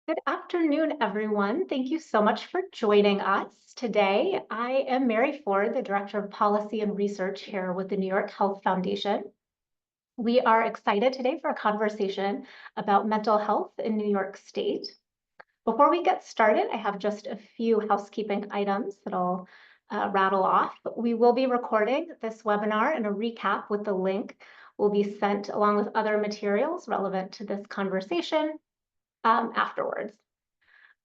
Good afternoon, everyone. Thank you so much for joining us today. I am Mary Ford, the Director of Policy and Research here with the New York Health Foundation. We are excited today for a conversation about mental health in New York State. Before we get started, I have just a few housekeeping items that I'll rattle off. We will be recording this webinar, and a recap with the link will be sent along with other materials relevant to this conversation afterwards.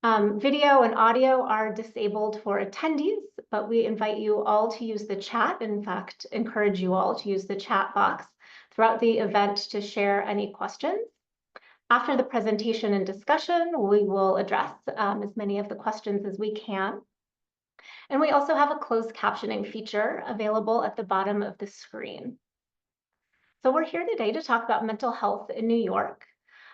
Video and audio are disabled for attendees, but we invite you all to use the chat. In fact, encourage you all to use the chat box throughout the event to share any questions. After the presentation and discussion, we will address as many of the questions as we can. And we also have a closed captioning feature available at the bottom of the screen. So we're here today to talk about mental health in New York.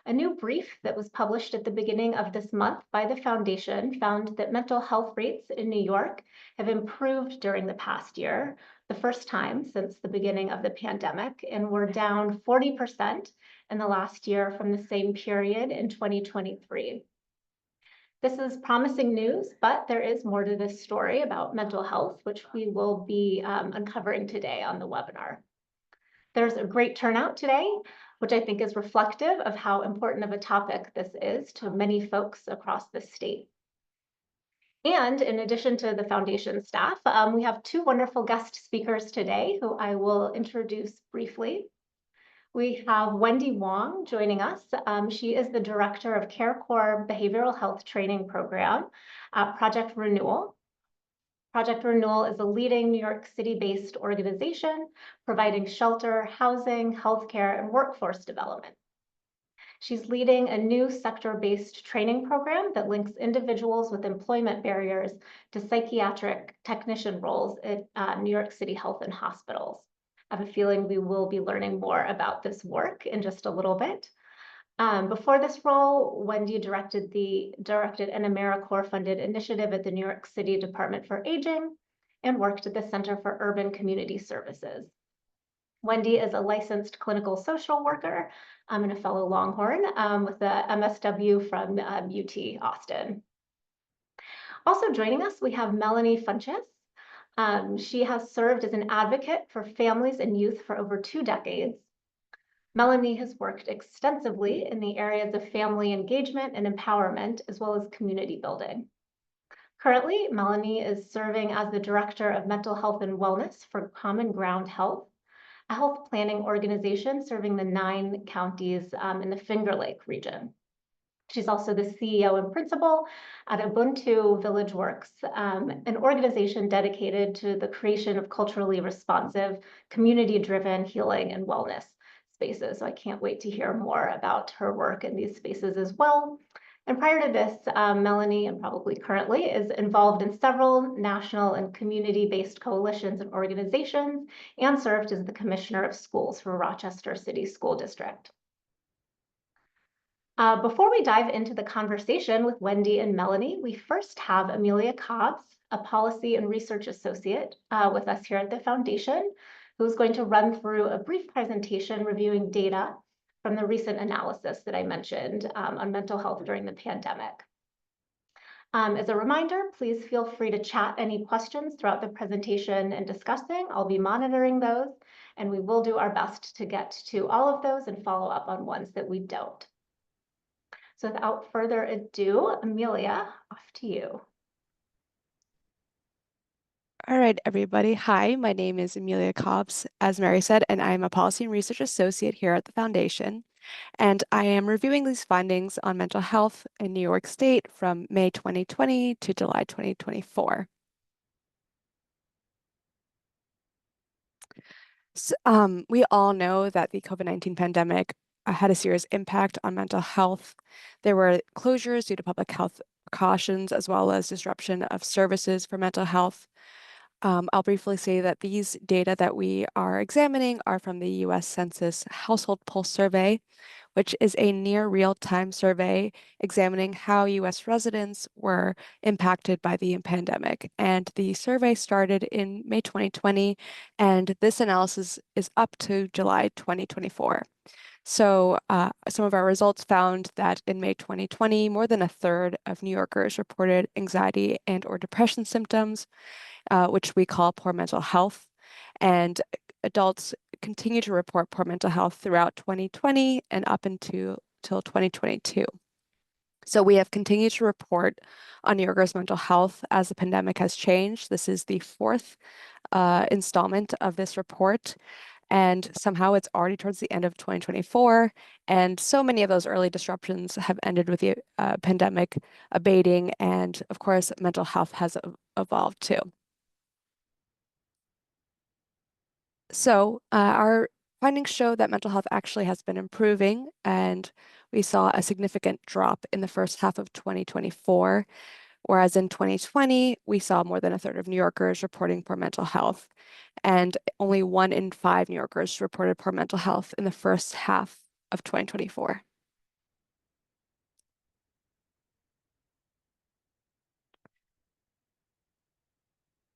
A new brief that was published at the beginning of this month by the Foundation found that mental health rates in New York have improved during the past year, the first time since the beginning of the pandemic, and we're down 40% in the last year from the same period in 2023. This is promising news, but there is more to this story about mental health, which we will be uncovering today on the webinar. There's a great turnout today, which I think is reflective of how important of a topic this is to many folks across the state. And in addition to the foundation staff, we have two wonderful guest speakers today who I will introduce briefly. We have Wendy Wong joining us. She is the Director of CareCorps Behavioral Health Training Program at Project Renewal. Project Renewal is a leading New York City-based organization providing shelter, housing, healthcare, and workforce development. She's leading a new sector-based training program that links individuals with employment barriers to psychiatric technician roles at New York City Health and hospitals. I have a feeling we will be learning more about this work in just a little bit. Before this role, Wendy directed an AmeriCorps-funded initiative at the New York City Department for Aging and worked at the Center for Urban Community Services. Wendy is a licensed clinical social worker and a fellow Longhorn with the MSW from UT Austin. Also joining us, we have Melanie Funches. She has served as an advocate for families and youth for over 2 decades. Melanie has worked extensively in the areas of family engagement and empowerment, as well as community building. Currently, Melanie is serving as the Director of Mental Health and Wellness for Common Ground Health, a health planning organization serving the 9 counties in the Finger Lake region. She's also the CEO and principal at Ubuntu Village Works, an organization dedicated to the creation of culturally responsive, community-driven healing and wellness spaces. So I can't wait to hear more about her work in these spaces as well. And prior to this, Melanie, and probably currently, is involved in several national and community-based coalitions and organizations, and served as the Commissioner of Schools for Rochester City School District. Before we dive into the conversation with Wendy and Melanie, we first have Amelia Cobbs, a policy and research associate with us here at the Foundation, who's going to run through a brief presentation reviewing data from the recent analysis that I mentioned on mental health during the pandemic. As a reminder, please feel free to chat any questions throughout the presentation and discussing. I'll be monitoring those, and we will do our best to get to all of those and follow up on ones that we don't. So without further ado, Amelia, off to you. All right, everybody. Hi, my name is Amelia Cobbs, as Mary said, and I'm a policy and research associate here at the Foundation. And I am reviewing these findings on mental health in New York State from May 2020 to July 2024. So, we all know that the COVID-19 pandemic had a serious impact on mental health. There were closures due to public health precautions, as well as disruption of services for mental health. I'll briefly say that these data that we are examining are from the U.S. Census Household Pulse Survey, which is a near real-time survey examining how U.S. residents were impacted by the pandemic. And the survey started in May 2020, and this analysis is up to July 2024. So some of our results found that in May 2020, more than a third of New Yorkers reported anxiety and or depression symptoms, which we call poor mental health. And adults continue to report poor mental health throughout 2020 and up until 2022. So we have continued to report on New Yorkers' mental health as the pandemic has changed. This is the fourth installment of this report. And somehow it's already towards the end of 2024. And so many of those early disruptions have ended with the pandemic abating. And of course, mental health has evolved too. So our findings show that mental health actually has been improving, and we saw a significant drop in the first half of 2024, whereas in 2020, we saw more than a third of New Yorkers reporting poor mental health, and only 1 in 5 New Yorkers reported poor mental health in the first half of 2024.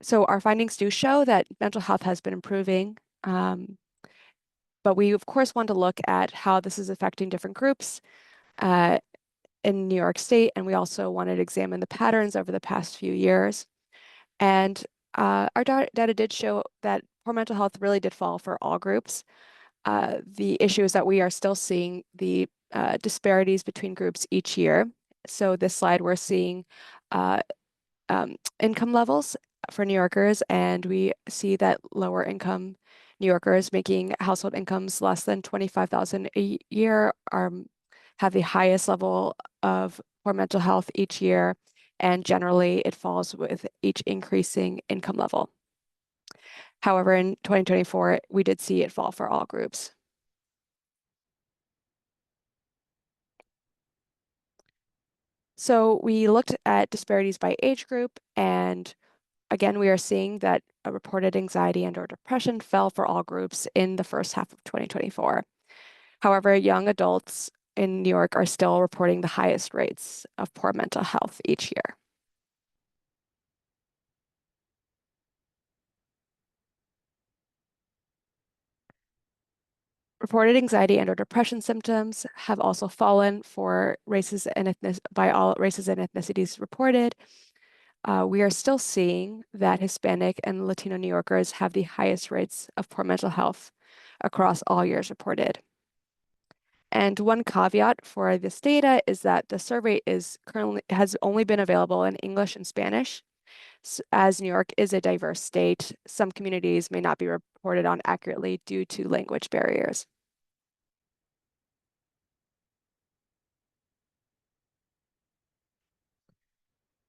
So our findings do show that mental health has been improving, but we of course want to look at how this is affecting different groups in New York State, and we also wanted to examine the patterns over the past few years. And our data did show that poor mental health really did fall for all groups. The issue is that we are still seeing the disparities between groups each year. So this slide, we're seeing income levels for New Yorkers, and we see that lower income New Yorkers making household incomes less than 25,000 a year have the highest level of poor mental health each year, and generally it falls with each increasing income level. However, in 2024, we did see it fall for all groups. So we looked at disparities by age group, and again, we are seeing that reported anxiety and or depression fell for all groups in the first half of 2024. However, young adults in New York are still reporting the highest rates of poor mental health each year. Reported anxiety and or depression symptoms have also fallen for races and by all races and ethnicities reported. We are still seeing that Hispanic and Latino New Yorkers have the highest rates of poor mental health across all years reported. And one caveat for this data is that the survey has only been available in English and Spanish. As New York is a diverse state, some communities may not be reported on accurately due to language barriers.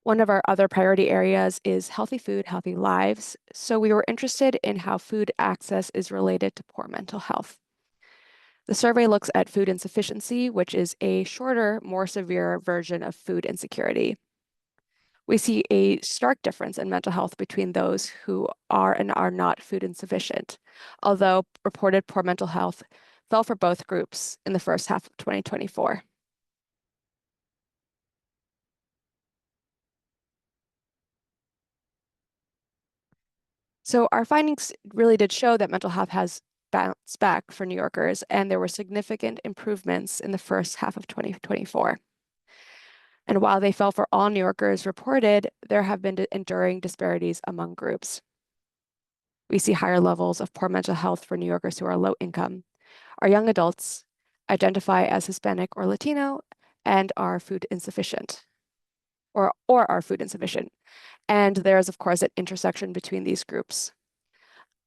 One of our other priority areas is healthy food, healthy lives. So we were interested in how food access is related to poor mental health. The survey looks at food insufficiency, which is a shorter, more severe version of food insecurity. We see a stark difference in mental health between those who are and are not food insufficient, although reported poor mental health fell for both groups in the first half of 2024. So our findings really did show that mental health has bounced back for New Yorkers, and there were significant improvements in the first half of 2024. And while they fell for all New Yorkers reported, there have been enduring disparities among groups. We see higher levels of poor mental health for New Yorkers who are low income. Our young adults identify as Hispanic or Latino and are food insufficient or are food insufficient. And there is, of course, an intersection between these groups.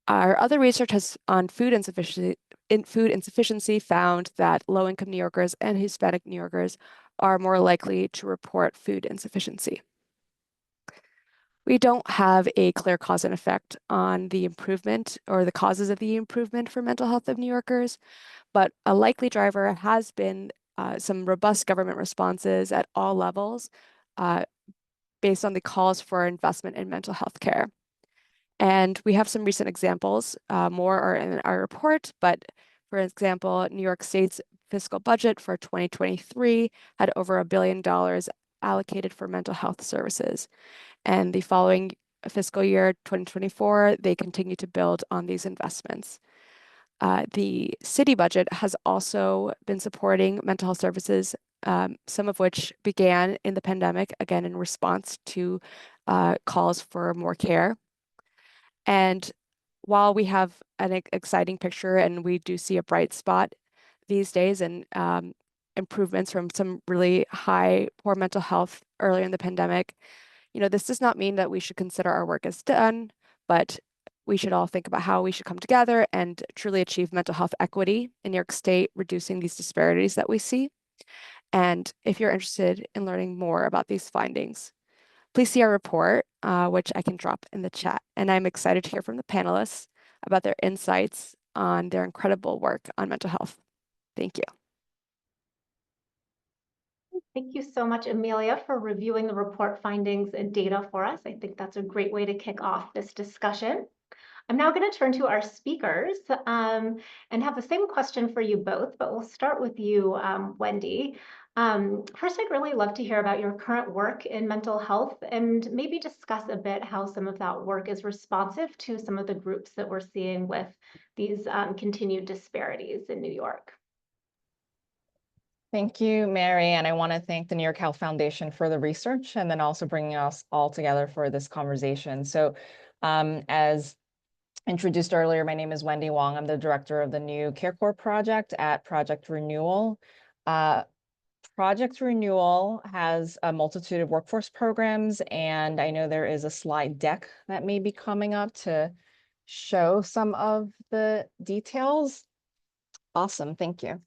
Our other research has on food insufficiency found that low-income New Yorkers and Hispanic New Yorkers are more likely to report food insufficiency. We don't have a clear cause and effect on the improvement or the causes of the improvement for mental health of New Yorkers, but a likely driver has been some robust government responses at all levels based on the calls for investment in mental health care. And we have some recent examples, more are in our report, but for example, New York State's fiscal budget for 2023 had over $1 billion allocated for mental health services. And the following fiscal year, 2024, they continue to build on these investments. The city budget has also been supporting mental health services, some of which began in the pandemic, again, in response to calls for more care. And while we have an exciting picture and we do see a bright spot these days and improvements from some really high poor mental health earlier in the pandemic, this does not mean that we should consider our work as done, but we should all think about how we should come together and truly achieve mental health equity in New York State, reducing these disparities that we see. And if you're interested in learning more about these findings, please see our report, which I can drop in the chat. And I'm excited to hear from the panelists about their insights on their incredible work on mental health. Thank you. Thank you so much, Amelia, for reviewing the report findings and data for us. I think that's a great way to kick off this discussion. I'm now going to turn to our speakers and have the same question for you both, but we'll start with you, Wendy. First, I'd really love to hear about your current work in mental health and maybe discuss a bit how some of that work is responsive to some of the groups that we're seeing with these continued disparities in New York. Thank you, Mary. And I want to thank the New York Health Foundation for the research and then also bringing us all together for this conversation. So as introduced earlier, my name is Wendy Wong. I'm the director of the new Care Corps project at Project Renewal. Project Renewal has a multitude of workforce programs, and I know there is a slide deck that may be coming up to show some of the details. Awesome, thank you.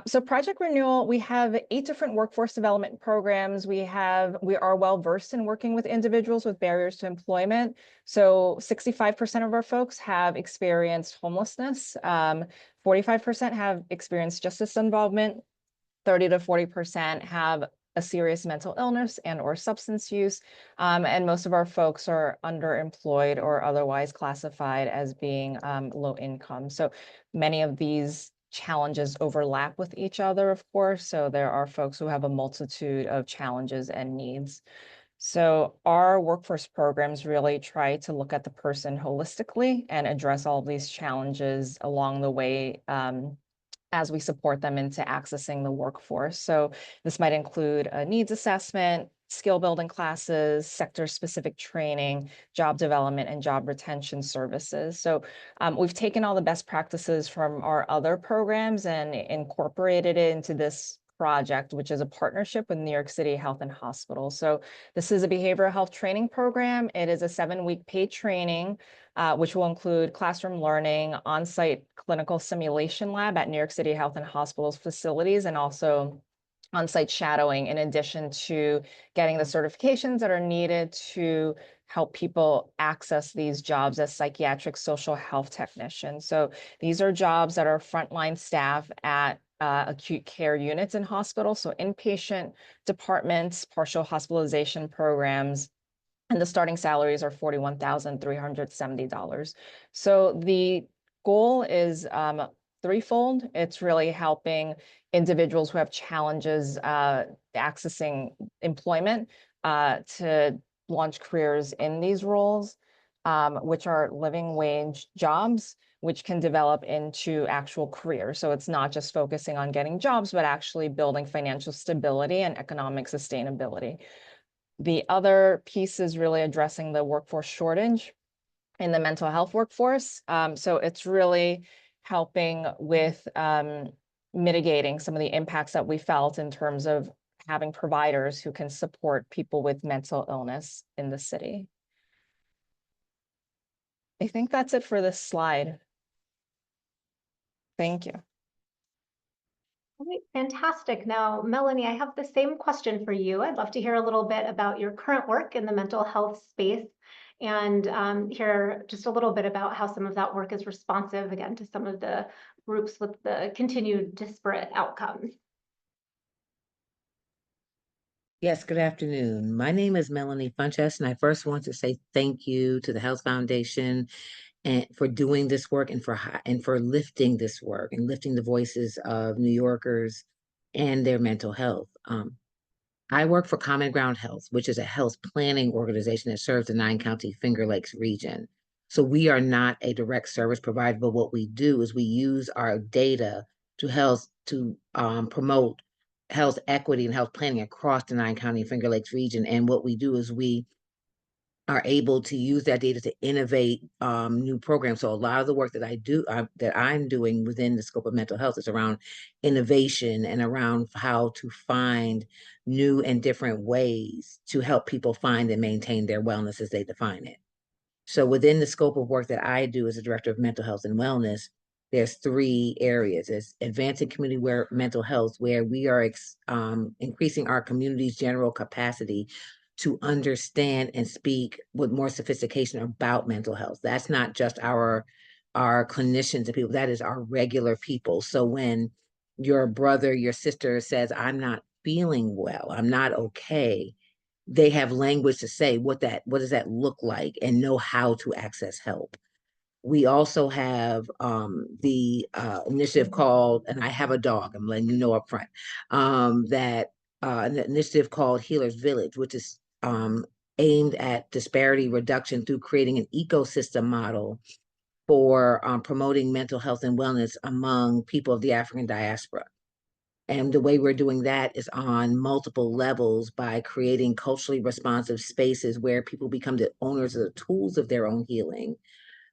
So Project Renewal, we have 8 different workforce development programs. We are well versed in working with individuals with barriers to employment. So 65% of our folks have experienced homelessness. 45% have experienced justice involvement. 30 to 40% have a serious mental illness and or substance use. And most of our folks are underemployed or otherwise classified as being low income. So many of these challenges overlap with each other, of course. So there are folks who have a multitude of challenges and needs. So our workforce programs really try to look at the person holistically and address all of these challenges along the way as we support them into accessing the workforce. So this might include a needs assessment, skill building classes, sector specific training, job development, and job retention services. So we've taken all the best practices from our other programs and incorporated it into this project, which is a partnership with New York City Health and Hospitals. So this is a behavioral health training program. It is a 7-week paid training, which will include classroom learning, on-site clinical simulation lab at New York City Health and Hospitals facilities, and also on-site shadowing, in addition to getting the certifications that are needed to help people access these jobs as psychiatric social health technicians. So these are jobs that are frontline staff at acute care units in hospitals, so inpatient departments, partial hospitalization programs, and the starting salaries are $41,370. So the goal is threefold. It's really helping individuals who have challenges accessing employment to launch careers in these roles, which are living wage jobs, which can develop into actual careers. So it's not just focusing on getting jobs, but actually building financial stability and economic sustainability. The other piece is really addressing the workforce shortage in the mental health workforce. So it's really helping with mitigating some of the impacts that we felt in terms of having providers who can support people with mental illness in the city. I think that's it for this slide. Thank you. All right, fantastic. Now, Melanie, I have the same question for you. I'd love to hear a little bit about your current work in the mental health space and hear just a little bit about how some of that work is responsive, again, to some of the groups with the continued disparate outcomes. Yes, good afternoon. My name is Melanie Funches, and I first want to say thank you to the Health Foundation and for doing this work and for lifting this work and lifting the voices of New Yorkers and their mental health. I work for Common Ground Health, which is a health planning organization that serves the 9-county Finger Lakes region. So we are not a direct service provider, but what we do is we use our data to promote health equity and health planning across the 9-county Finger Lakes region. And what we do is we are able to use that data to innovate new programs. So a lot of the work that I'm doing within the scope of mental health is around innovation and around how to find new and different ways to help people find and maintain their wellness as they define it. So within the scope of work that I do as a director of mental health and wellness, there's 3 areas. It's advancing community mental health, where we are increasing our community's general capacity to understand and speak with more sophistication about mental health. That's not just our clinicians and people, that is our regular people. So when your brother, your sister says, I'm not feeling well, I'm not okay, they have language to say what does that look like and know how to access help. We also have the initiative called, and I have a dog, I'm letting you know up front, that an initiative called Healers Village, which is aimed at disparity reduction through creating an ecosystem model for promoting mental health and wellness among people of the African diaspora. And the way we're doing that is on multiple levels by creating culturally responsive spaces where people become the owners of the tools of their own healing,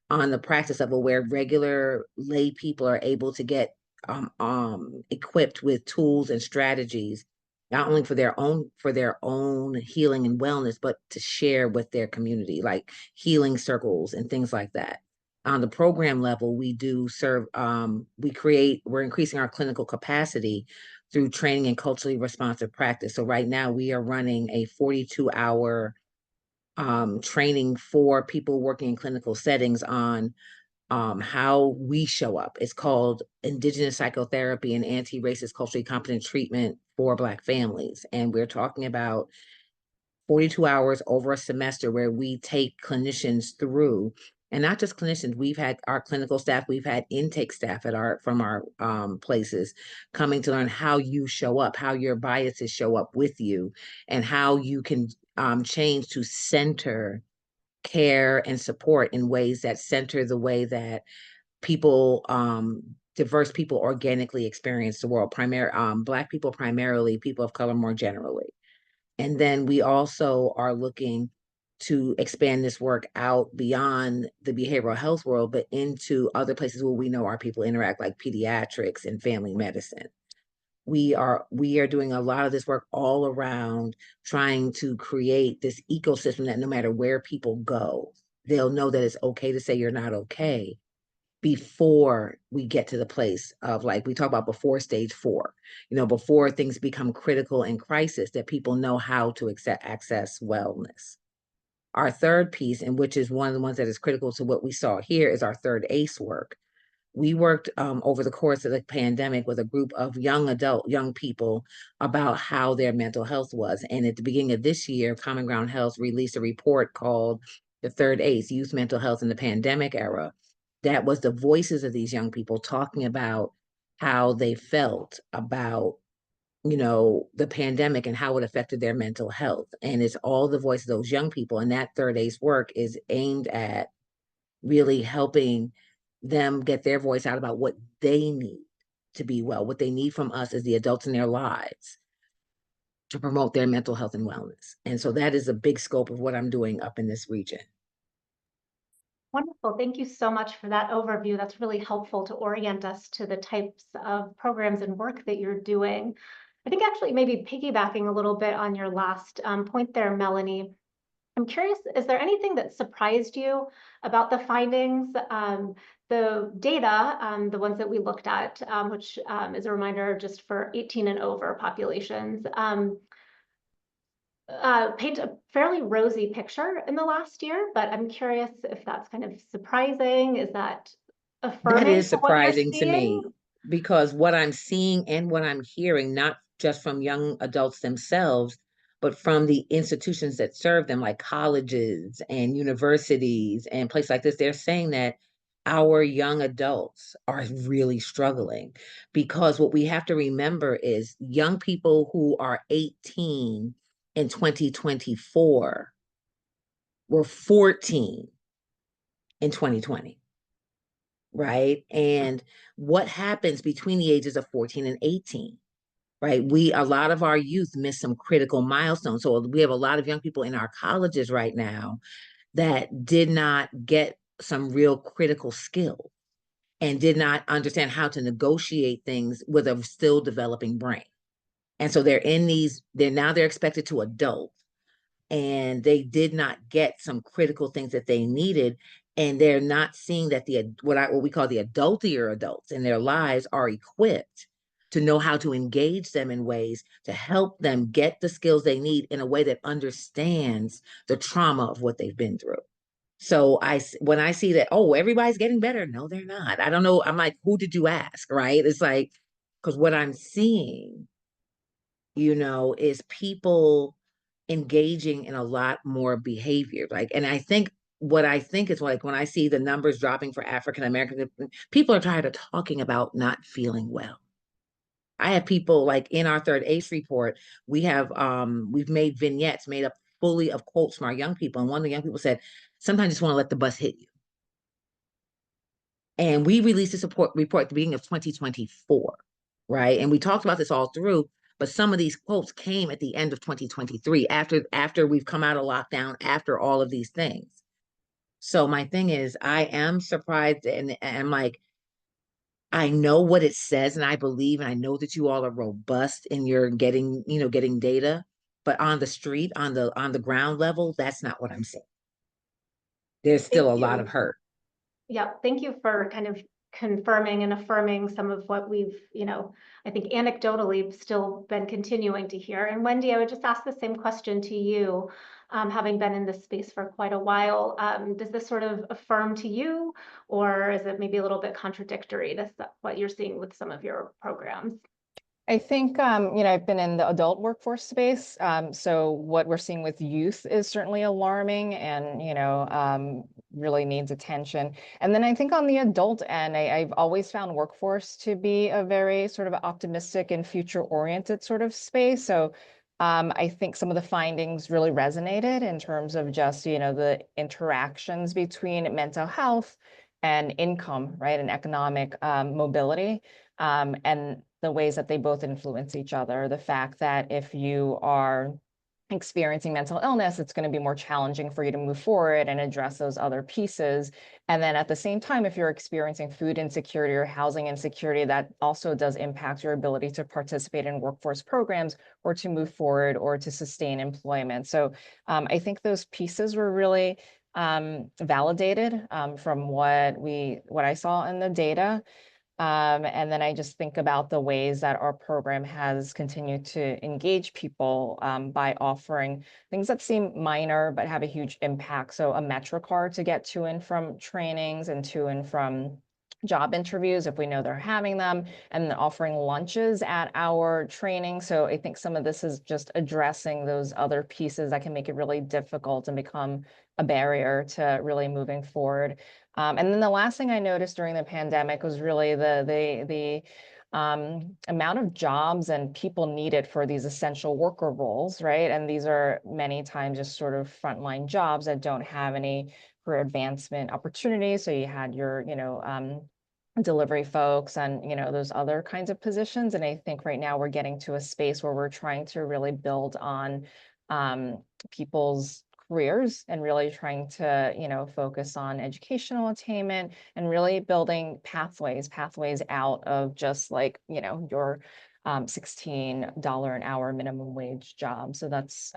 on the practice of it, where regular lay people are able to get equipped with tools and strategies, not only for their own healing and wellness, but to share with their community, like healing circles and things like that. On the program level, we do serve, we're increasing our clinical capacity through training and culturally responsive practice. So right now we are running a 42-hour training for people working in clinical settings on how we show up. It's called Indigenous Psychotherapy and Anti-Racist Culturally Competent Treatment for Black Families. And we're talking about 42 hours over a semester where we take clinicians through, and not just clinicians, we've had our clinical staff, we've had intake staff from our places coming to learn how you show up, how your biases show up with you, and how you can change to center care and support in ways that center the way that people, diverse people organically experience the world, Black people primarily, people of color more generally. And then we also are looking to expand this work out beyond the behavioral health world, but into other places where we know our people interact, like pediatrics and family medicine. We are doing a lot of this work all around trying to create this ecosystem that no matter where people go, they'll know that it's okay to say you're not okay before we get to the place of, like we talk about, before stage 4, before things become critical and crisis, that people know how to access wellness. Our third piece, and which is one of the ones that is critical to what we saw here, is our third ACE work. We worked over the course of the pandemic with a group of young people about how their mental health was. And at the beginning of this year, Common Ground Health released a report called The Third ACE, Youth Mental Health in the Pandemic Era. That was the voices of these young people talking about how they felt about, the pandemic and how it affected their mental health. And it's all the voice of those young people. And that third ACE work is aimed at really helping them get their voice out about what they need to be well, what they need from us as the adults in their lives to promote their mental health and wellness. And so that is a big scope of what I'm doing up in this region. Wonderful. Thank you so much for that overview. That's really helpful to orient us to the types of programs and work that you're doing. I think actually maybe piggybacking a little bit on your last point there, Melanie, I'm curious, is there anything that surprised you about the findings? The data, the ones that we looked at, which is a reminder just for 18 and over populations, paint a fairly rosy picture in the last year, but I'm curious if that's kind of surprising. Is that affirming? That is to what you're surprising to me, seeing? because what I'm seeing and what I'm hearing, not just from young adults themselves, but from the institutions that serve them, like colleges and universities and places like this, they're saying that our young adults are really struggling, because what we have to remember is young people who are 18 in 2024 were 14 in 2020, right? And what happens between the ages of 14 and 18, right? A lot of our youth miss some critical milestones. So we have a lot of young people in our colleges right now that did not get some real critical skill and did not understand how to negotiate things with a still developing brain. And so they're expected to adult, and they did not get some critical things that they needed. And they're not seeing that what we call the adultier adults in their lives are equipped to know how to engage them in ways to help them get the skills they need in a way that understands the trauma of what they've been through. So when I see that, oh, everybody's getting better. No, they're not. I don't know. I'm like, who did you ask? Right. It's like, because what I'm seeing, is people engaging in a lot more behavior. And what I think is like when I see the numbers dropping for African Americans, people are tired of talking about not feeling well. I have people like in our third ACE report, we've made vignettes made up fully of quotes from our young people. And one of the young people said, sometimes you just want to let the bus hit you. And we released this report at the beginning of 2024, right? And we talked about this all through, but some of these quotes came at the end of 2023, after we've come out of lockdown, after all of these things. So my thing is, I am surprised, and I'm like, I know what it says, and I believe, and I know that you all are robust in your getting data, but on the street, on the ground level, that's not what I'm seeing. There's still a lot of hurt. Yeah, thank you for kind of confirming and affirming some of what we've, I think anecdotally still been continuing to hear. And Wendy, I would just ask the same question to you, having been in this space for quite a while. Does this sort of affirm to you, or is it maybe a little bit contradictory to what you're seeing with some of your programs? I think, I've been in the adult workforce space. So what we're seeing with youth is certainly alarming and, really needs attention. And then I think on the adult end, I've always found workforce to be a very sort of optimistic and future oriented sort of space. So I think some of the findings really resonated in terms of just, the interactions between mental health and income, right, and economic mobility. And the ways that they both influence each other. The fact that if you are experiencing mental illness, it's going to be more challenging for you to move forward and address those other pieces. And then at the same time, if you're experiencing food insecurity or housing insecurity, that also does impact your ability to participate in workforce programs or to move forward or to sustain employment. So I think those pieces were really validated from what I saw in the data. And then I just think about the ways that our program has continued to engage people by offering things that seem minor but have a huge impact. So a Metro card to get to and from trainings and to and from job interviews if we know they're having them, and then offering lunches at our training. So I think some of this is just addressing those other pieces that can make it really difficult and become a barrier to really moving forward. And then the last thing I noticed during the pandemic was really the amount of jobs and people needed for these essential worker roles, right? And these are many times just sort of frontline jobs that don't have any career advancement opportunities. So you had your, delivery folks and, those other kinds of positions. And I think right now we're getting to a space where we're trying to really build on people's careers and really trying to, focus on educational attainment and really building pathways out of just like, your $16 an hour minimum wage job. So that's,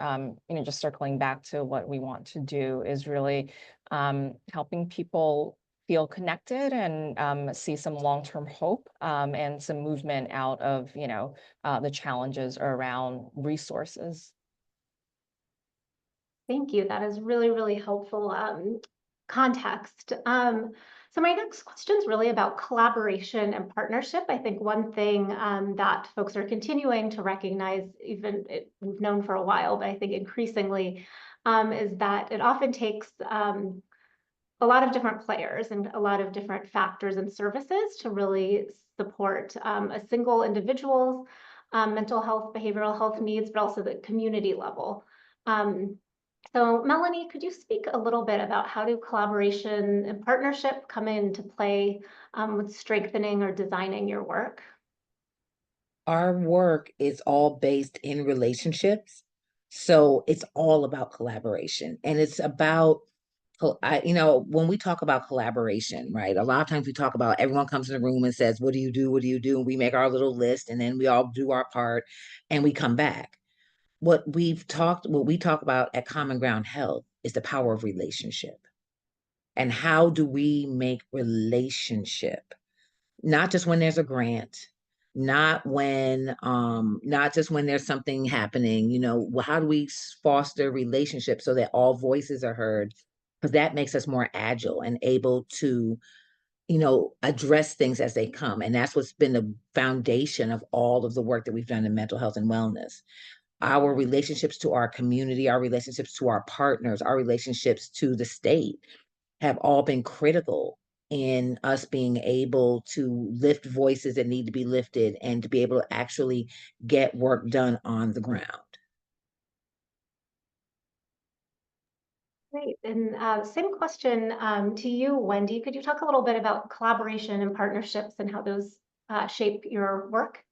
just circling back to what we want to do is really helping people feel connected and see some long-term hope and some movement out of, the challenges around resources. Thank you. That is really, really helpful context. So my next question is really about collaboration and partnership. I think one thing that folks are continuing to recognize, we've known for a while, but I think increasingly, is that it often takes a lot of different players and a lot of different factors and services to really support a single individual's mental health, behavioral health needs, but also the community level. So Melanie, could you speak a little bit about how do collaboration and partnership come into play with strengthening or designing your work? Our work is all based in relationships. So it's all about collaboration, and it's about, when we talk about collaboration, right? A lot of times we talk about everyone comes in the room and says, what do you do? What do you do? And we make our little list and then we all do our part and we come back. What we talk about at Common Ground Health is the power of relationship. And how do we make relationship? Not just when there's a grant, not just when there's something happening, how do we foster relationships so that all voices are heard? Because that makes us more agile and able to, address things as they come. And that's what's been the foundation of all of the work that we've done in mental health and wellness. Our relationships to our community, our relationships to our partners, our relationships to the state have all been critical in us being able to lift voices that need to be lifted and to be able to actually get work done on the ground. Great. And same question to you, Wendy. Could you talk a little bit about collaboration and partnerships and how those shape your work?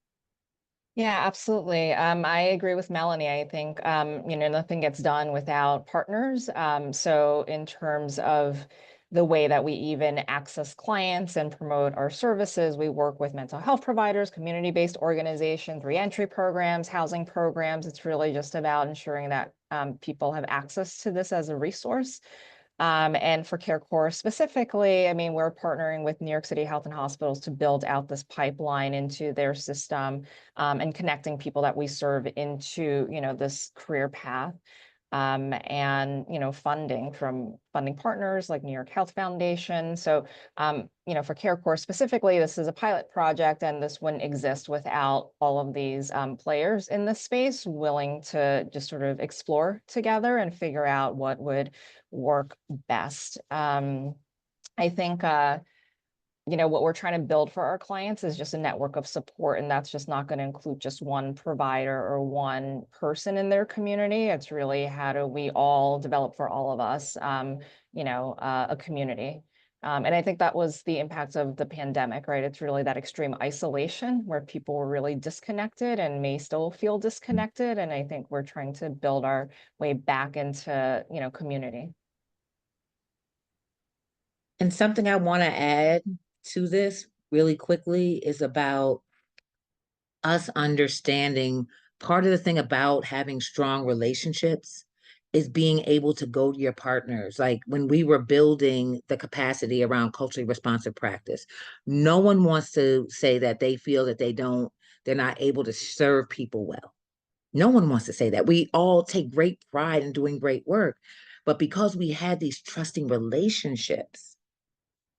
Yeah, absolutely. I agree with Melanie. I think, nothing gets done without partners. So in terms of the way that we even access clients and promote our services, we work with mental health providers, community-based organizations, reentry programs, housing programs. It's really just about ensuring that people have access to this as a resource. And for CareCore specifically, I mean, we're partnering with New York City Health and Hospitals to build out this pipeline into their system, and connecting people that we serve into, this career path. And funding from funding partners like NYHealth Foundation. So for CareCore specifically, this is a pilot project, and this wouldn't exist without all of these players in this space willing to just sort of explore together and figure out what would work best. I think what we're trying to build for our clients is just a network of support, and that's just not going to include just one provider or one person in their community. It's really how do we all develop for all of us, a community. And I think that was the impact of the pandemic, right? It's really that extreme isolation where people were really disconnected and may still feel disconnected. And I think we're trying to build our way back into, community. And something I want to add to this really quickly is about us understanding part of the thing about having strong relationships is being able to go to your partners. Like when we were building the capacity around culturally responsive practice, no one wants to say that they feel that they're not able to serve people well. No one wants to say that. We all take great pride in doing great work. But because we had these trusting relationships,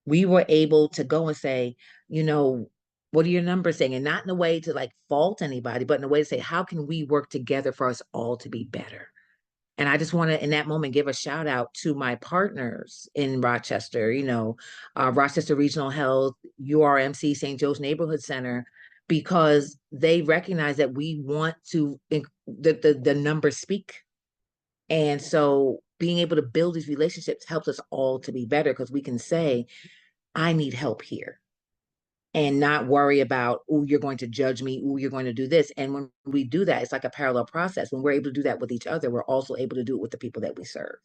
we were able to go and say, what are your numbers saying? And not in a way to like fault anybody, but in a way to say, how can we work together for us all to be better? And I just want to, in that moment, give a shout out to my partners in Rochester, Rochester Regional Health, URMC, St. Joe's Neighborhood Center, because they recognize that we want to, the numbers speak. And so being able to build these relationships helps us all to be better because we can say, I need help here and not worry about, oh, you're going to judge me. Oh, you're going to do this. And when we do that, it's like a parallel process. When we're able to do that with each other, we're also able to do it with the people that we serve.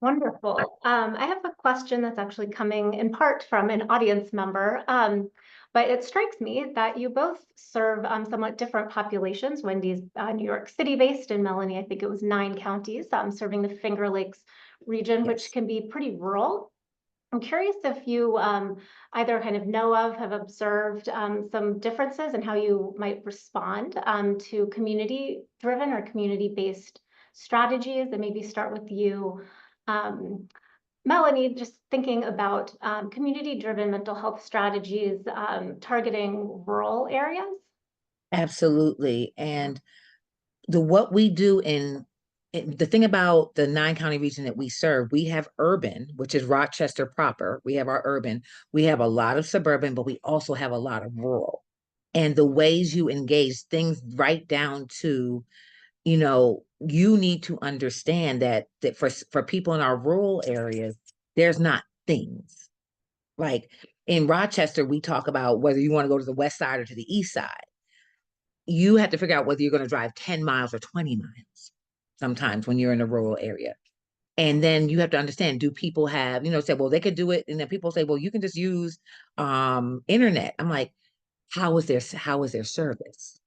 Wonderful. I have a question that's actually coming in part from an audience member, but it strikes me that you both serve somewhat different populations. Wendy's New York City based, and Melanie, I think it was 9 counties, serving the Finger Lakes region, which Yes. can be pretty rural. I'm curious if you either kind of know of, have observed some differences in how you might respond to community-driven or community-based strategies, and maybe start with you, Melanie, just thinking about community-driven mental health strategies targeting rural areas. Absolutely. And what we do the thing about the 9-county region that we serve, we have urban, which is Rochester proper. We have our urban. We have a lot of suburban, but we also have a lot of rural. And the ways you engage things right down to, you need to understand that for people in our rural areas, there's not things. Like in Rochester, we talk about whether you want to go to the west side or to the east side. You have to figure out whether you're going to drive 10 miles or 20 miles sometimes when you're in a rural area. And then you have to understand, do people have, say, well, they could do it. And then people say, well, you can just use internet. I'm like, how is their service?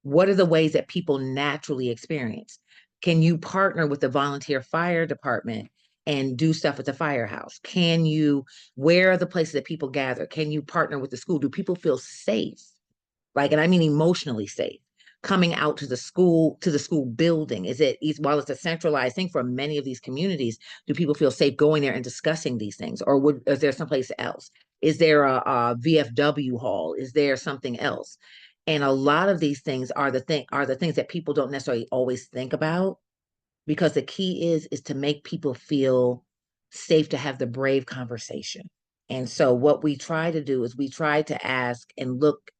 What are the ways that people naturally experience? Can you partner with the volunteer fire department and do stuff at the firehouse? Where are the places that people gather? Can you partner with the school? Do people feel safe? Like, and I mean emotionally safe, coming out to the school building? While it's a centralized thing for many of these communities, do people feel safe going there and discussing these things? Or is there someplace else? Is there a VFW hall? Is there something else? And a lot of these things are the things that people don't necessarily always think about, because the key is to make people feel safe to have the brave conversation. And so what we try to do is we try to ask and look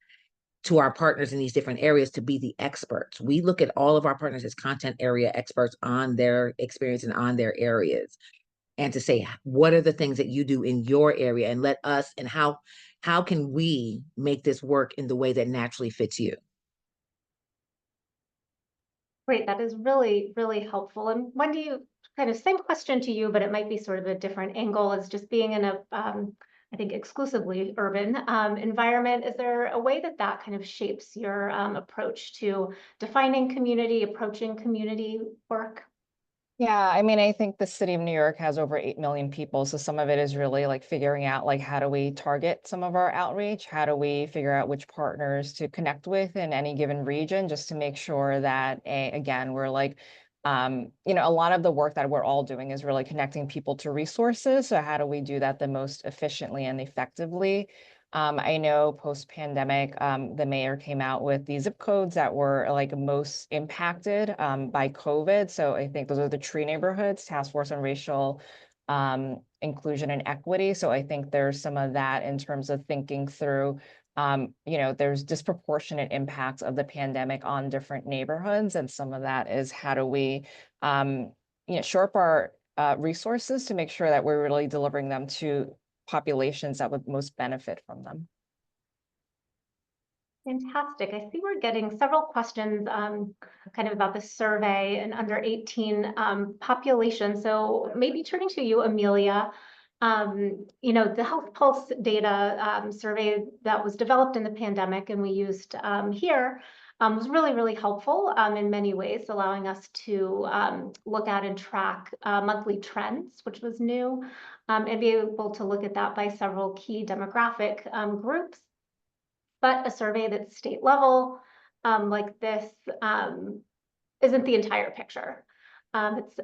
to our partners in these different areas to be the experts. We look at all of our partners as content area experts on their experience and on their areas, and to say, what are the things that you do in your area, and let us, and how can we make this work in the way that naturally fits you? Great, that is really, really helpful. And Wendy, kind of same question to you, but it might be sort of a different angle, as just being in a, I think, exclusively urban environment. Is there a way that that kind of shapes your approach to defining community, approaching community work? Yeah, I mean, I think the city of New York has over 8 million people. So some of it is really like figuring out, like, how do we target some of our outreach? How do we figure out which partners to connect with in any given region, just to make sure that, again, we're like, a lot of the work that we're all doing is really connecting people to resources. So how do we do that the most efficiently and effectively? I know post-pandemic, the mayor came out with the zip codes that were like most impacted by COVID. So I think those are the tree neighborhoods, Task Force on Racial Inclusion and Equity. So I think there's some of that in terms of thinking through, there's disproportionate impacts of the pandemic on different neighborhoods. And some of that is how do we, shore up our resources to make sure that we're really delivering them to populations that would most benefit from them. Fantastic. I see we're getting several questions kind of about the survey and under 18 population. So maybe turning to you, Amelia, the Health Pulse data survey that was developed in the pandemic and we used here was really, really helpful in many ways, allowing us to look at and track monthly trends, which was new, and be able to look at that by several key demographic groups. But a survey that's state level like this isn't the entire picture. It's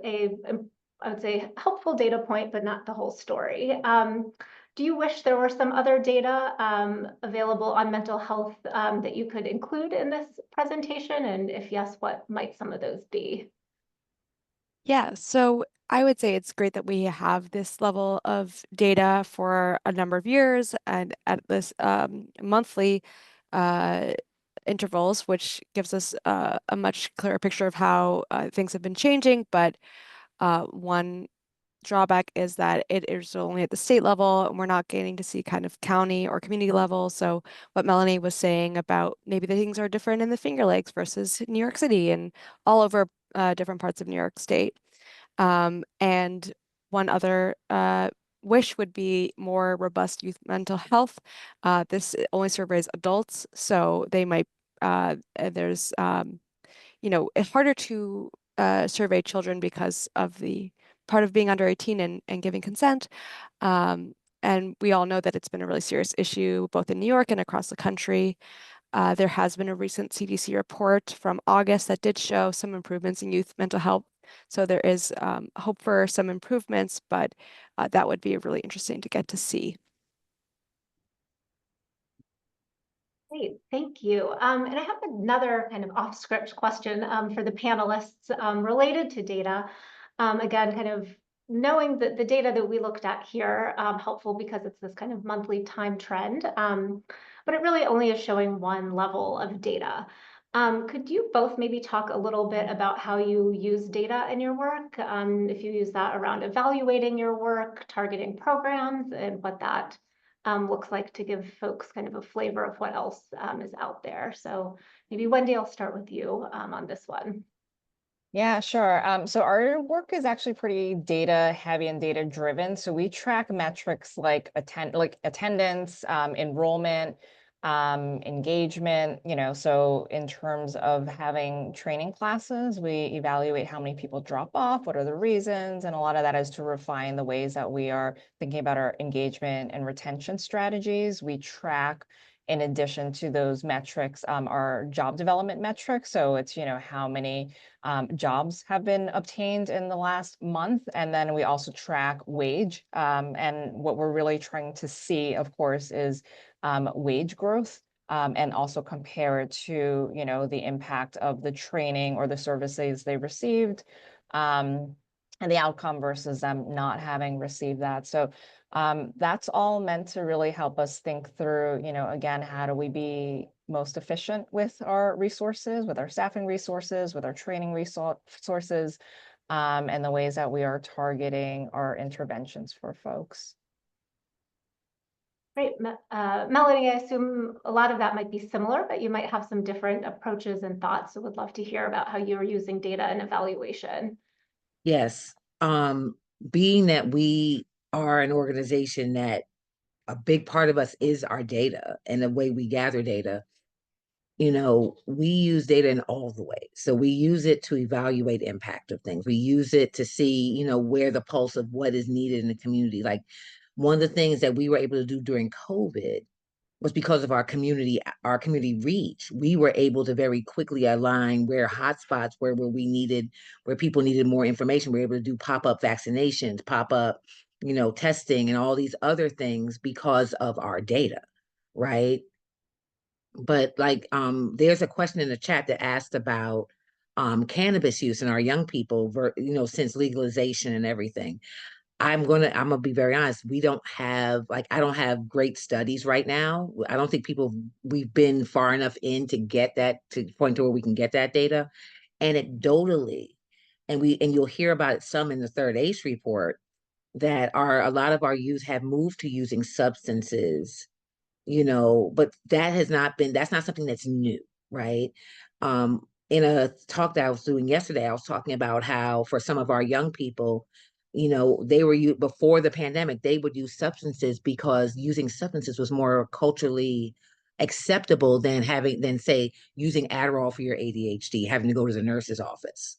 I would say, helpful data point, but not the whole story. Do you wish there were some other data available on mental health that you could include in this presentation? And if yes, what might some of those be? Yeah, so I would say it's great that we have this level of data for a number of years and at this monthly uh, intervals, which gives us a much clearer picture of how things have been changing. But one drawback is that it is only at the state level, and we're not getting to see kind of county or community level. So what Melanie was saying about maybe the things are different in the Finger Lakes versus New York City and all over different parts of New York State. And one other wish would be more robust youth mental health. This only surveys adults, so they might there's it's harder to survey children because of the part of being under 18 and giving consent. And we all know that it's been a really serious issue both in New York and across the country. There has been a recent CDC report from August that did show some improvements in youth mental health. So there is hope for some improvements, but that would be really interesting to get to see. Great, thank you. And I have another kind of off-script question for the panelists related to data. Again, kind of knowing that the data that we looked at here helpful because it's this kind of monthly time trend, but it really only is showing one level of data. Could you both maybe talk a little bit about how you use data in your work? If you use that around evaluating your work, targeting programs, and what that looks like to give folks kind of a flavor of what else is out there. So maybe Wendy, I'll start with you on this one. Yeah, sure. So our work is actually pretty data heavy and data driven. So we track metrics like attendance, enrollment, engagement, so in terms of having training classes, we evaluate how many people drop off, what are the reasons, and a lot of that is to refine the ways that we are thinking about our engagement and retention strategies. We track, in addition to those metrics, our job development metrics. So it's, how many jobs have been obtained in the last month. And then we also track wage. And what we're really trying to see, of course, is wage growth. And also compare it to, the impact of the training or the services they received, and the outcome versus them not having received that. So that's all meant to really help us think through, again, how do we be most efficient with our resources, with our staffing resources, with our training resources, and the ways that we are targeting our interventions for folks. Great. Melanie, I assume a lot of that might be similar, but you might have some different approaches and thoughts. So would love to hear about how you're using data and evaluation. Yes. Being that we are an organization that a big part of us is our data and the way we gather data, we use data in all the ways. So we use it to evaluate impact of things. We use it to see, where the pulse of what is needed in the community. Like one of the things that we were able to do during COVID was because of our community reach. We were able to very quickly align where hotspots were, where people needed more information. We were able to do pop-up vaccinations, pop-up, testing and all these other things because of our data, right? But like, there's a question in the chat that asked about cannabis use in our young people, since legalization and everything. I'm gonna be very honest. I don't have great studies right now. I don't think we've been far enough in to get that to point to where we can get that data. Anecdotally, and you'll hear about it some in the third ACE report, that a lot of our youth have moved to using substances, but that's not something that's new, right? In a talk that I was doing yesterday, I was talking about how for some of our young people, before the pandemic, they would use substances because using substances was more culturally acceptable than say using Adderall for your ADHD, having to go to the nurse's office.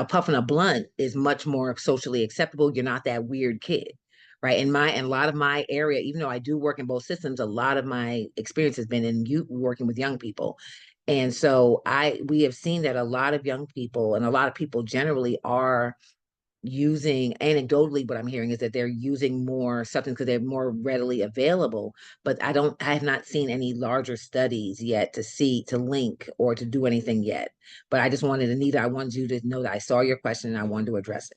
Puffing a blunt is much more socially acceptable. You're not that weird kid, right? And a lot of my area, even though I do work in both systems, a lot of my experience has been in working with young people. And so we have seen that a lot of young people and a lot of people generally are using, anecdotally, what I'm hearing is that they're using more substance because they're more readily available. But I have not seen any larger studies yet to link or to do anything yet. But I just wanted, Anita, I wanted you to know that I saw your question and I wanted to address it.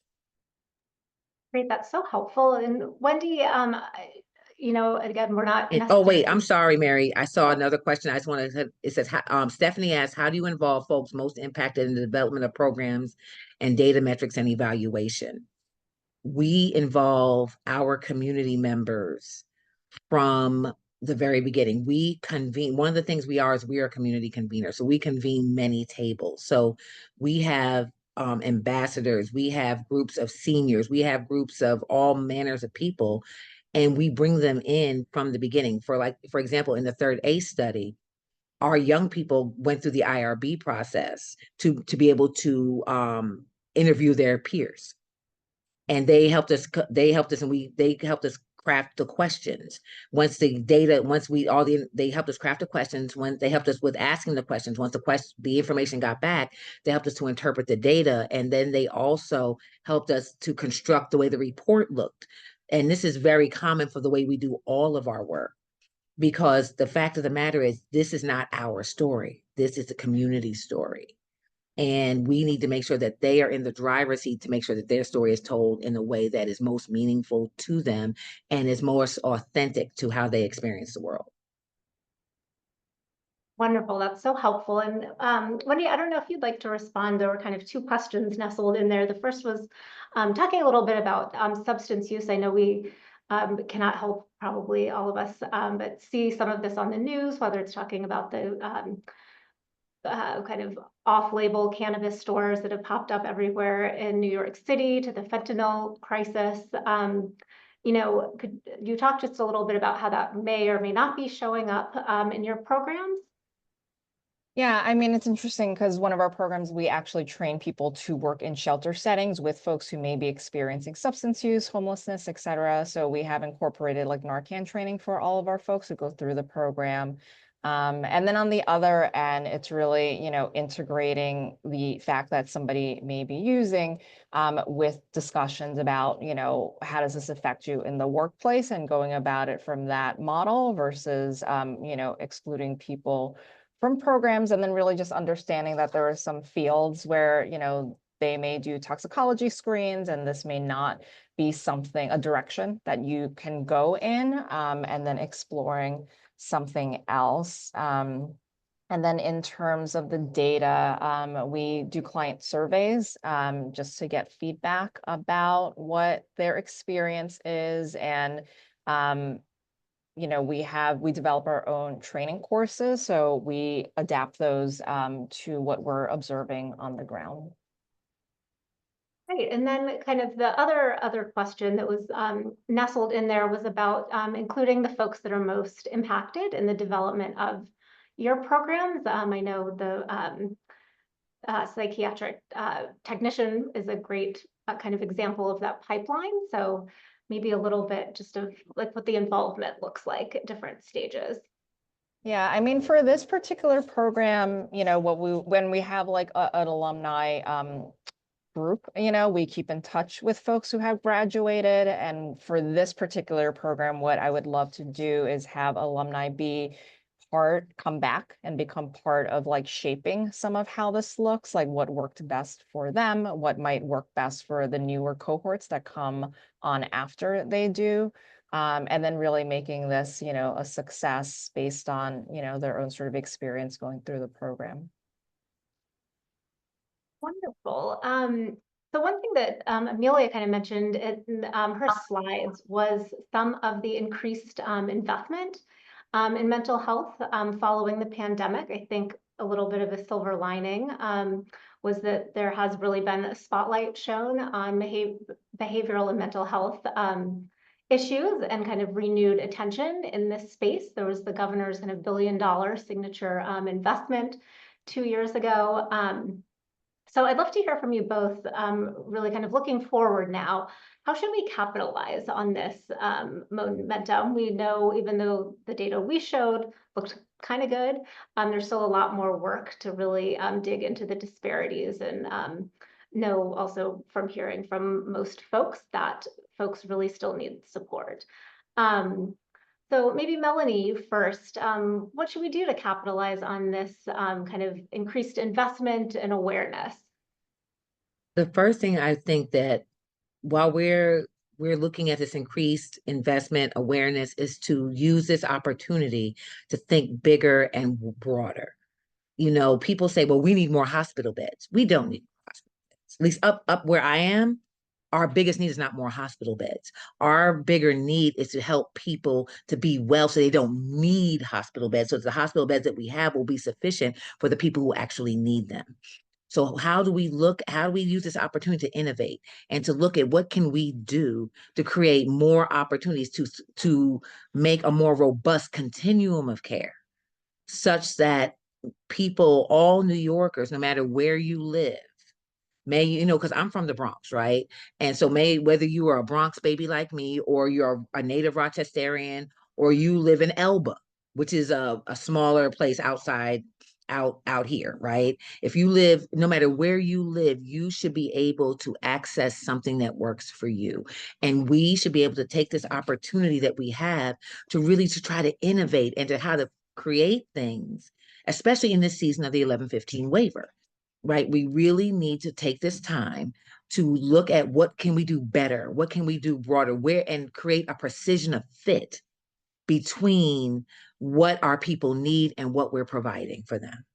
Great, that's so helpful. And Wendy, again, we're not Oh, wait, I'm necessarily. sorry, Mary. I saw another question. I just wanted to, it says, Stephanie asks, how do you involve folks most impacted in the development of programs and data metrics and evaluation? We involve our community members from the very beginning. We convene, one of the things we are a community convener. So we convene many tables. So we have ambassadors, we have groups of seniors, we have groups of all manners of people, and we bring them in from the beginning. For example, in the third ACE study, our young people went through the IRB process to be able to interview their peers. And they helped us they helped us craft the questions. They helped us craft the questions. When they helped us with asking the questions, once the information got back, they helped us to interpret the data. And then they also helped us to construct the way the report looked. And this is very common for the way we do all of our work, because the fact of the matter is, this is not our story. This is the community story. And we need to make sure that they are in the driver's seat to make sure that their story is told in a way that is most meaningful to them and is most authentic to how they experience the world. Wonderful. That's so helpful. And Wendy, I don't know if you'd like to respond. There were kind of two questions nestled in there. The first was talking a little bit about substance use. I know we cannot help, probably all of us, but see some of this on the news, whether it's talking about the kind of off-label cannabis stores that have popped up everywhere in New York City, to the fentanyl crisis. You know, could you talk just a little bit about how that may or may not be showing up in your programs? Yeah, I mean, it's interesting because one of our programs, we actually train people to work in shelter settings with folks who may be experiencing substance use, homelessness, et cetera. So we have incorporated like Narcan training for all of our folks who go through the program. And then on the other end, it's really, you know, integrating the fact that somebody may be using with discussions about, you know, how does this affect you in the workplace, and going about it from that model versus, you know, excluding people from programs, and then really just understanding that there are some fields where, you know, they may do toxicology screens, and this may not be something, a direction that you can go in, and then exploring something else. And then in terms of the data, we do client surveys just to get feedback about what their experience is. And you know, we develop our own training courses, so we adapt those to what we're observing on the ground. Right, and then kind of the other question that was nestled in there was about including the folks that are most impacted in the development of your programs. I know the psychiatric technician is a great kind of example of that pipeline. So maybe a little bit just of like what the involvement looks like at different stages. Yeah, I mean, for this particular program, you know, when we have like an alumni group, you know, we keep in touch with folks who have graduated. And for this particular program, what I would love to do is have alumni come back and become part of like shaping some of how this looks, like what worked best for them, what might work best for the newer cohorts that come on after they do. And then really making this, you know, a success based on, you know, their own sort of experience going through the program. Wonderful. So one thing that Amelia kind of mentioned in her slides was some of the increased investment in mental health following the pandemic. I think a little bit of a silver lining was that there has really been a spotlight shown on behavioral and mental health issues, and kind of renewed attention in this space. There was the governor's kind of $1 billion signature investment 2 years ago. So I'd love to hear from you both, really kind of looking forward now. How should we capitalize on this momentum? We know, even though the data we showed looked kind of good, there's still a lot more work to really dig into the disparities, and know also from hearing from most folks that folks really still need support. So maybe Melanie, you first. What should we do to capitalize on this kind of increased investment and awareness? The first thing I think that while we're looking at this increased investment awareness is to use this opportunity to think bigger and broader. You know, people say, well, we need more hospital beds. We don't need more hospital beds. At least up where I am, our biggest need is not more hospital beds. Our bigger need is to help people to be well so they don't need hospital beds. So the hospital beds that we have will be sufficient for the people who actually need them. So how do we use this opportunity to innovate and to look at what can we do to create more opportunities to make a more robust continuum of care, such that people, all New Yorkers, no matter where you live, may, you know, because I'm from the Bronx, right? And so whether you are a Bronx baby like me, or you're a native Rochesterian, or you live in Elba, which is a smaller place out here, right? If you live, no matter where you live, you should be able to access something that works for you. And we should be able to take this opportunity that we have to really to try to innovate and to how to create things, especially in this season of the 1115 waiver, right? We really need to take this time to look at what can we do better, what can we do broader, where, and create a precision of fit between what our people need and what we're providing for them.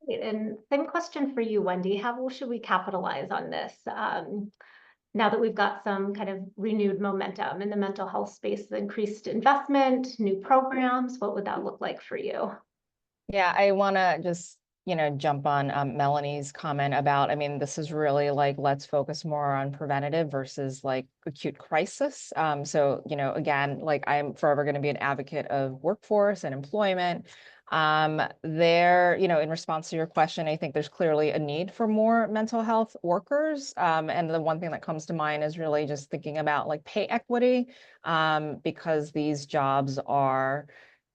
And same question for you, Wendy. How should we capitalize on this now that we've got some kind of renewed momentum in the mental health space, increased investment, new programs? What would that look like for you? Yeah, I want to just, jump on Melanie's comment about, I mean, this is really like, let's focus more on preventative versus like acute crisis. So, again, like I'm forever going to be an advocate of workforce and employment. In response to your question, I think there's clearly a need for more mental health workers. And the one thing that comes to mind is really just thinking about like pay equity, because these jobs are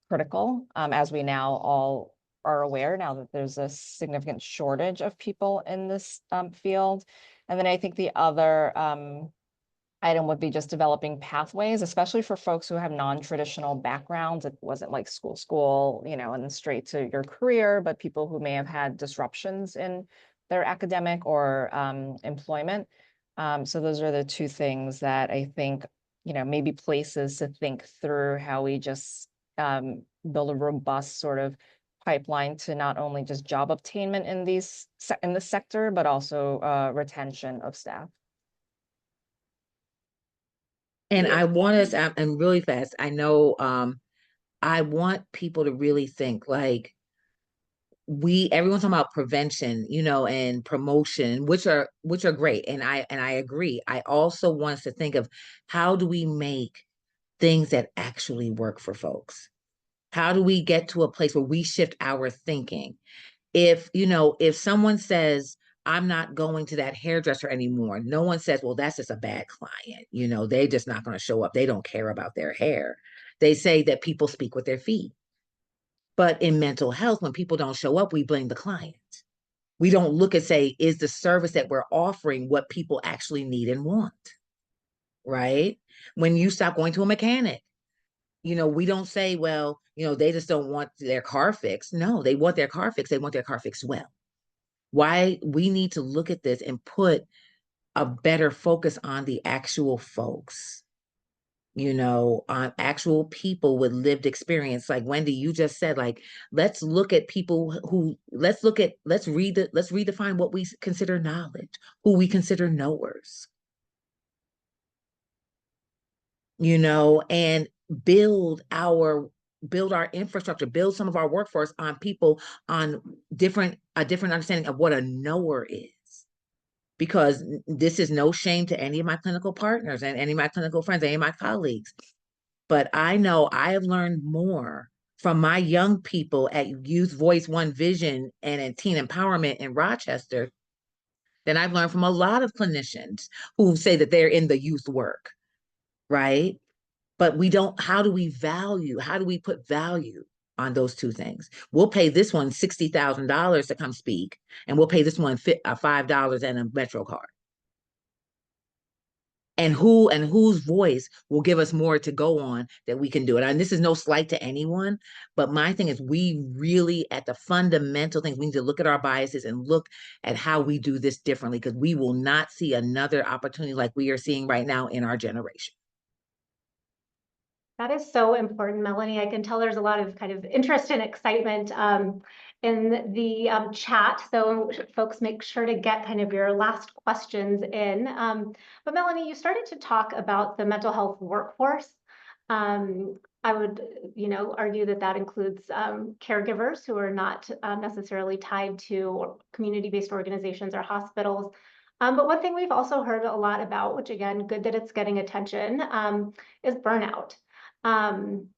critical, as we now all are aware now that there's a significant shortage of people in this field. And then I think the other item would be just developing pathways, especially for folks who have non-traditional backgrounds. It wasn't like school, and then straight to your career, but people who may have had disruptions in their academic or employment. So those are the two things that I think, maybe places to think through how we just build a robust sort of pipeline to not only just job obtainment in this sector, but also retention of staff. And I want us, and really fast, I know, I want people to really think like everyone's talking about prevention, and promotion, which are great. And I agree. I also want us to think of how do we make things that actually work for folks? How do we get to a place where we shift our thinking? If someone says, I'm not going to that hairdresser anymore, no one says, well, that's just a bad client. They're just not going to show up. They don't care about their hair. They say that people speak with their feet. But in mental health, when people don't show up, we blame the client. We don't look and say, is the service that we're offering what people actually need and want? Right? When you stop going to a mechanic, we don't say, well, they just don't want their car fixed. No, they want their car fixed. They want their car fixed well. Why we need to look at this and put a better focus on the actual folks, on actual people with lived experience. Like Wendy, you just said, like, let's look at people let's redefine what we consider knowledge, who we consider knowers, and build our infrastructure, build some of our workforce on people on a different understanding of what a knower is. Because this is no shame to any of my clinical partners and any of my clinical friends, any of my colleagues. But I know I have learned more from my young people at Youth Voice One Vision and at Teen Empowerment in Rochester than I've learned from a lot of clinicians who say that they're in the youth work, right? But how do we put value on those two things? We'll pay this one $60,000 to come speak, and we'll pay this one $5 and a Metro card. And whose voice will give us more to go on that we can do it. And this is no slight to anyone, but my thing is we really, at the fundamental things, we need to look at our biases and look at how we do this differently, because we will not see another opportunity like we are seeing right now in our generation. That is so important, Melanie. I can tell there's a lot of kind of interest and excitement in the chat. So folks, make sure to get kind of your last questions in. But Melanie, you started to talk about the mental health workforce. I would, argue that includes caregivers who are not necessarily tied to community-based organizations or hospitals. But one thing we've also heard a lot about, which again, good that it's getting attention, is burnout. Can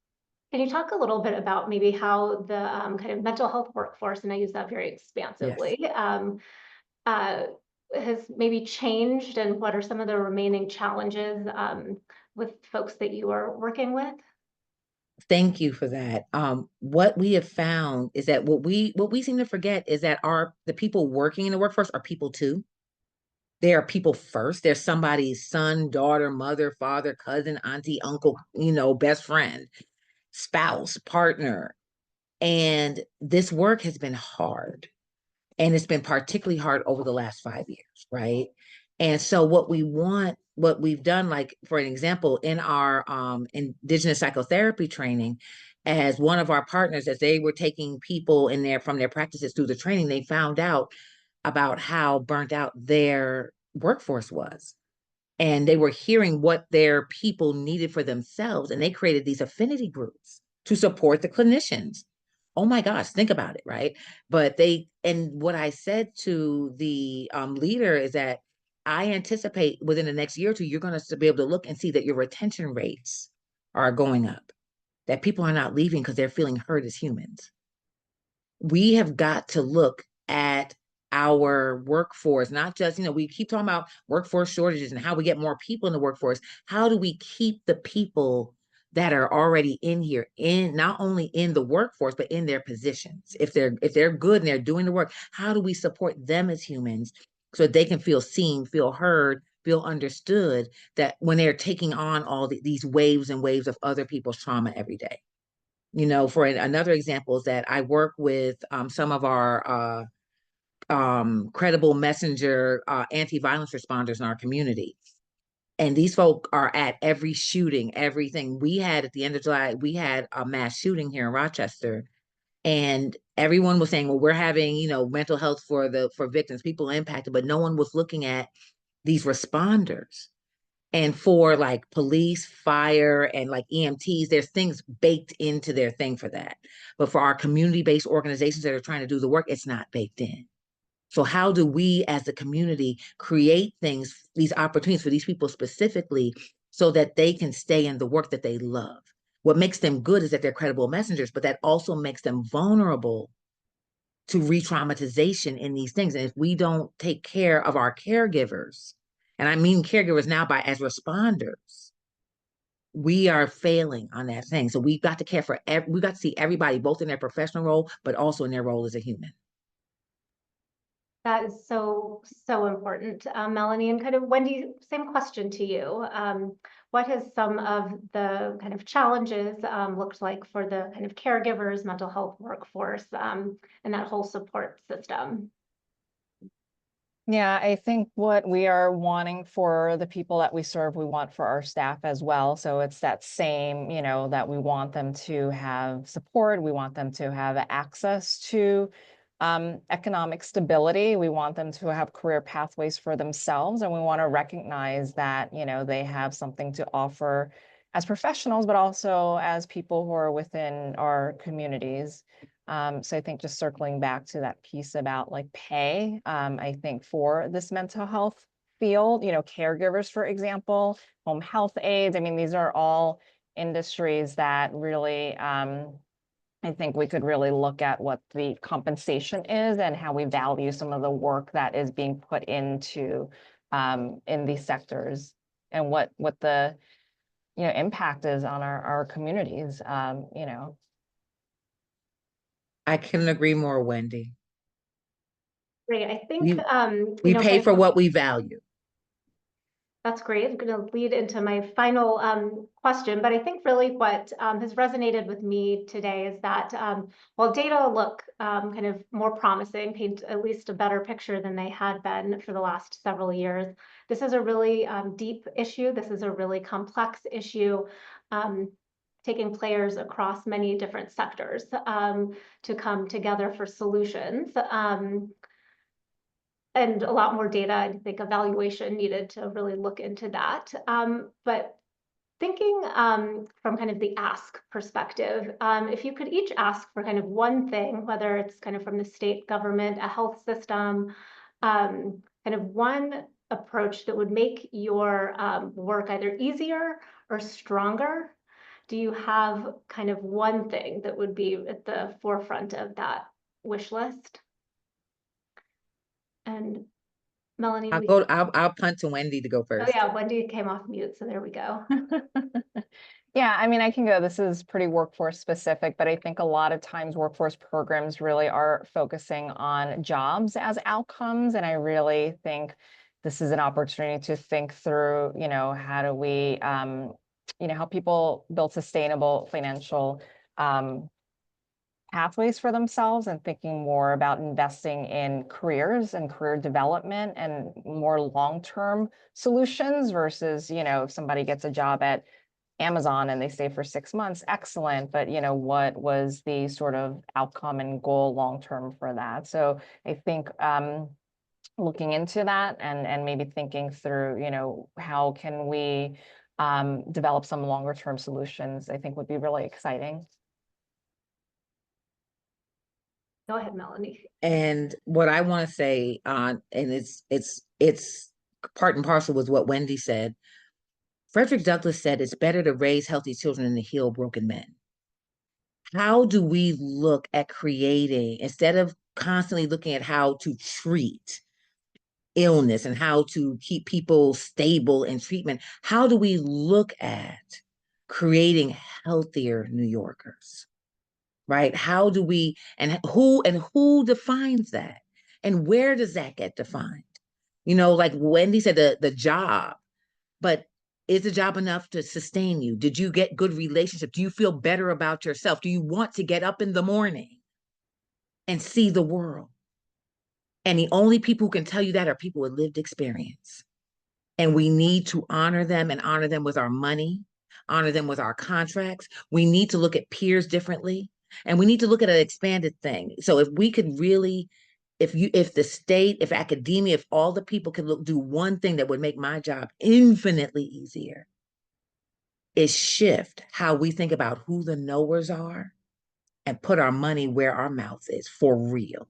you talk a little bit about maybe how the kind of mental health workforce, and I use that very expansively, has maybe changed, and what are some of the remaining challenges with folks that you are working with? Thank you for that. What we have found is that what we seem to forget is that the people working in the workforce are people too. They are people first. They're somebody's son, daughter, mother, father, cousin, auntie, uncle, best friend, spouse, partner. And this work has been hard. And it's been particularly hard over the last 5 years, right? And so what we want what we've done, like for an example, in our indigenous psychotherapy training, as one of our partners, as they were taking people in there from their practices through the training, they found out about how burnt out their workforce was. And they were hearing what their people needed for themselves. And they created these affinity groups to support the clinicians. Oh my gosh, think about it, right? But and what I said to the leader is that I anticipate within the next year or two, you're going to be able to look and see that your retention rates are going up, that people are not leaving because they're feeling hurt as humans. We have got to look at our workforce, not just, we keep talking about workforce shortages and how we get more people in the workforce. How do we keep the people that are already in here, in not only in the workforce, but in their positions? If they're good and they're doing the work, how do we support them as humans so that they can feel seen, feel heard, feel understood, that when they're taking on all these waves and waves of other people's trauma every day? For another example is that I work with some of our credible messenger anti-violence responders in our community. And these folk are at every shooting, everything. We had at the end of July, we had a mass shooting here in Rochester. And everyone was saying, well, we're having, mental health for victims, people impacted, but no one was looking at these responders. And for like police, fire, and like EMTs, there's things baked into their thing for that. But for our community-based organizations that are trying to do the work, it's not baked in. So how do we as a community create things, these opportunities for these people specifically, so that they can stay in the work that they love? What makes them good is that they're credible messengers, but that also makes them vulnerable to re-traumatization in these things. And if we don't take care of our caregivers, and I mean caregivers now as responders, we are failing on that thing. So we've got to care for, we've got to see everybody, both in their professional role, but also in their role as a human. That is so, so important, Melanie. And kind of Wendy, same question to you. What has some of the kind of challenges looked like for the kind of caregivers, mental health workforce, and that whole support system? Yeah, I think what we are wanting for the people that we serve, we want for our staff as well. So it's that same, that we want them to have support. We want them to have access to economic stability. We want them to have career pathways for themselves. And we want to recognize that, they have something to offer as professionals, but also as people who are within our communities. So I think just circling back to that piece about like pay, I think for this mental health field, caregivers, for example, home health aides, I mean, these are all industries that really, I think we could really look at what the compensation is and how we value some of the work that is being put into in these sectors, and what the impact is on our I communities. couldn't agree more, Wendy. Great. I think, We pay for what we value. That's great. I'm going to lead into my final question, but I think really what has resonated with me today is that while data look kind of more promising, paint at least a better picture than they had been for the last several years, this is a really deep issue. This is a really complex issue, taking players across many different sectors to come together for solutions. And a lot more data, I think evaluation needed to really look into that. But thinking from kind of the ask perspective, if you could each ask for kind of one thing, whether it's kind of from the state government, a health system, kind of one approach that would make your work either easier or stronger, do you have kind of one thing that would be at the forefront of that wish list? And Melanie, I'll punt to Wendy to go oh first. yeah, Wendy came off mute, so there we go. Yeah, I mean, I can go. This is pretty workforce specific, but I think a lot of times workforce programs really are focusing on jobs as outcomes. And I really think this is an opportunity to think through, how do we, help people build sustainable financial pathways for themselves and thinking more about investing in careers and career development and more long-term solutions versus, if somebody gets a job at Amazon and they stay for 6 months, excellent. But, what was the sort of outcome and goal long-term for that? So I think looking into that and maybe thinking through, how can we develop some longer term solutions, I think would be really exciting. Go ahead, Melanie. And what I want to say, and it's part and parcel with what Wendy said. Frederick Douglass said, "It's better to raise healthy children than to heal broken men." How do we look at creating, instead of constantly looking at how to treat illness and how to keep people stable in treatment, how do we look at creating healthier New Yorkers? Right? How do we, and who defines that? And where does that get defined? Like Wendy said, the job, but is the job enough to sustain you? Did you get good relationship? Do you feel better about yourself? Do you want to get up in the morning and see the world? And the only people who can tell you that are people with lived experience. And we need to honor them and honor them with our money, honor them with our contracts. We need to look at peers differently. And we need to look at an expanded thing. So if we could really, if the state, if academia, if all the people could do one thing that would make my job infinitely easier, is shift how we think about who the knowers are and put our money where our mouth is for real.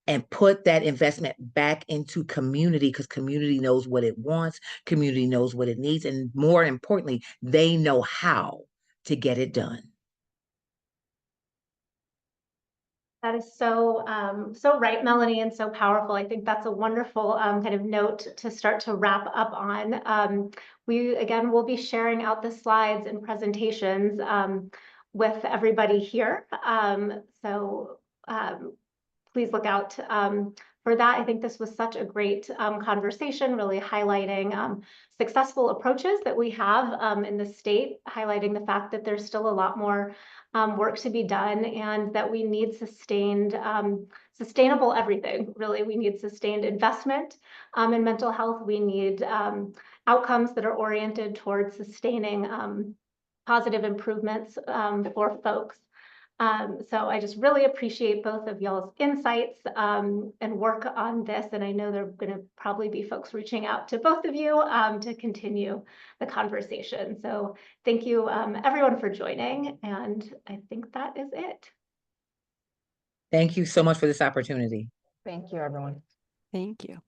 And put that investment back into community, because community knows what it wants, community knows what it needs, and more importantly, they know how to get it done. That is so right, Melanie, and so powerful. I think that's a wonderful kind of note to start to wrap up on. We, again, will be sharing out the slides and presentations with everybody here. Please look out for that. I think this was such a great conversation, really highlighting successful approaches that we have in the state, highlighting the fact that there's still a lot more work to be done and that we need sustainable everything, really. We need sustained investment in mental health. We need outcomes that are oriented towards sustaining positive improvements for folks. So I just really appreciate both of y'all's insights and work on this. And I know there are going to probably be folks reaching out to both of you to continue the conversation. So thank you, everyone, for joining. And I think that is it. Thank you so much for this opportunity. Thank you, everyone. Thank you.